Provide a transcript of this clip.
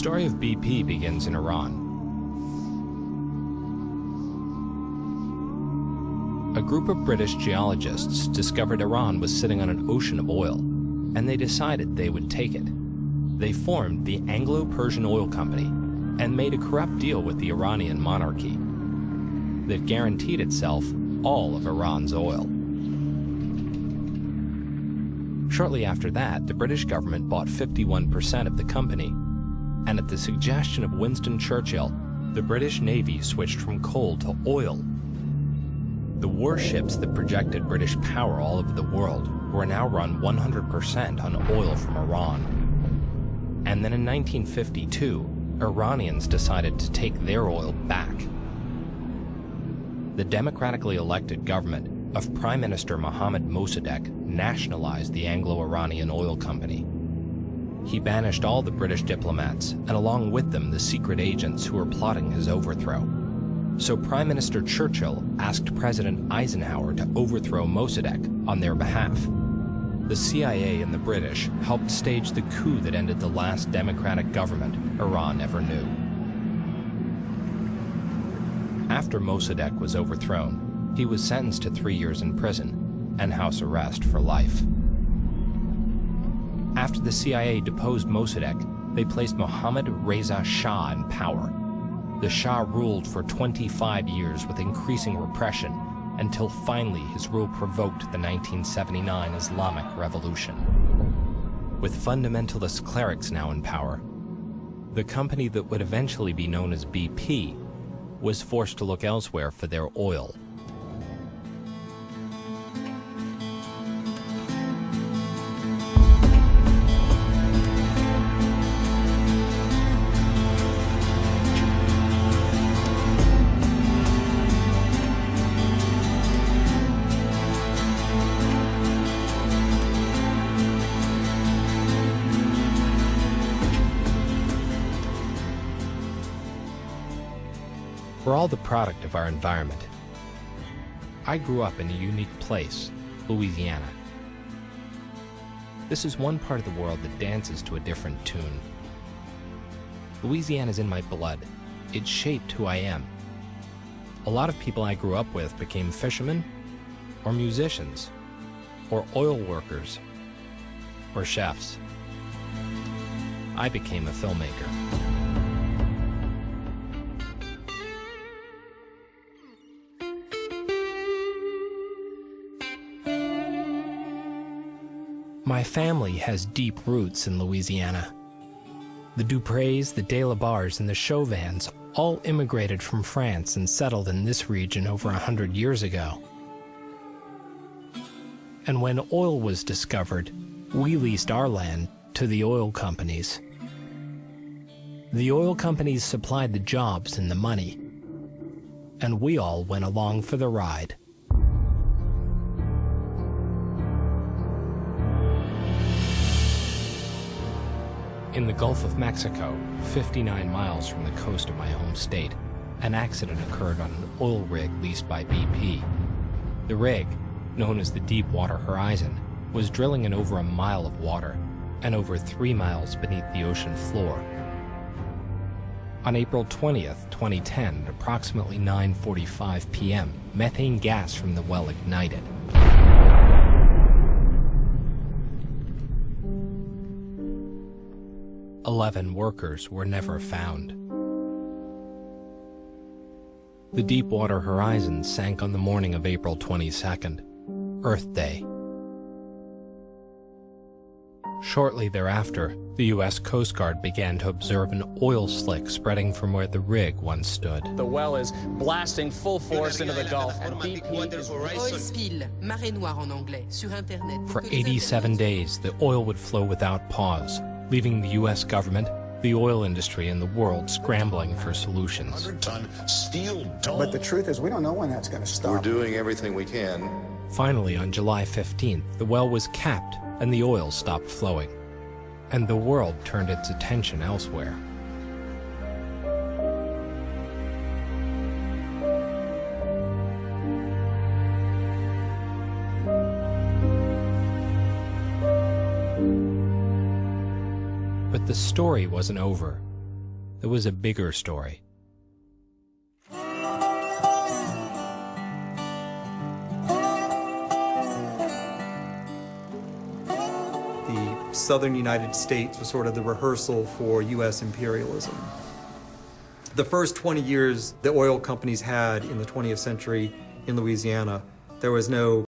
story of BP begins in Iran. A group of British geologists discovered Iran was sitting on an ocean of oil, and they decided they would take it. They formed the Anglo-Persian Oil Company and made a corrupt deal with the Iranian monarchy that guaranteed itself all of Iran's oil. Shortly after that, the British government bought 51% of the company, and at the suggestion of Winston Churchill, the British Navy switched from coal to oil. The warships that projected British power all over the world were now run 100% on oil from Iran. And then in 1952, Iranians decided to take their oil back. The democratically elected government of Prime Minister Mohammad Mossadegh nationalized the Anglo-Iranian Oil Company. He banished all the British diplomats, and along with them the secret agents who were plotting his overthrow. So Prime Minister Churchill asked President Eisenhower to overthrow Mossadegh on their behalf. The CIA and the British helped stage the coup that ended the last democratic government Iran ever knew. After Mossadegh was overthrown, he was sentenced to 3 years in prison and house arrest for life. After the CIA deposed Mossadegh, they placed Mohammad Reza Shah in power. The Shah ruled for 25 years with increasing repression until finally his rule provoked the 1979 Islamic Revolution. With fundamentalist clerics now in power, the company that would eventually be known as BP was forced to look elsewhere for their oil. We're all the product of our environment. I grew up in a unique place, Louisiana. This is one part of the world that dances to a different tune. Louisiana's in my blood. It shaped who I am. A lot of people I grew up with became fishermen, or musicians, or oil workers, or chefs. I became a filmmaker. My family has deep roots in Louisiana. The Dupreys, the De La Bars, and the Chauvins all immigrated from France and settled in this region over 100 years ago. And when oil was discovered, we leased our land to the oil companies. The oil companies supplied the jobs and the money, and we all went along for the ride. In the Gulf of Mexico, 59 miles from the coast of my home state, an accident occurred on an oil rig leased by BP. The rig, known as the Deepwater Horizon, was drilling in over a mile of water and over 3 miles beneath the ocean floor. On April 20th, 2010, at approximately 9:45 p.m., methane gas from the well ignited. "11 workers were never found. The Deepwater Horizon sank on the morning of April 22nd, Earth Day. Shortly thereafter, the U.S. Coast Guard began to observe an oil slick spreading from where the rig once stood. The well is blasting full force into the Gulf, and BP is... Oil spill, marée noire en anglais, sur Internet. For 87 days, the oil would flow without pause, leaving the U.S. government, the oil industry, and the world scrambling for solutions. 100-ton steel dome. But the truth is, we don't know when that's going to stop. We're doing everything we can. Finally, on July 15th, the well was capped and the oil stopped flowing, and the world turned its attention elsewhere. But the story wasn't over. there was a bigger story. The southern United States was sort of the rehearsal for U.S. imperialism. The first 20 years the oil companies had in the 20th century in Louisiana, there was no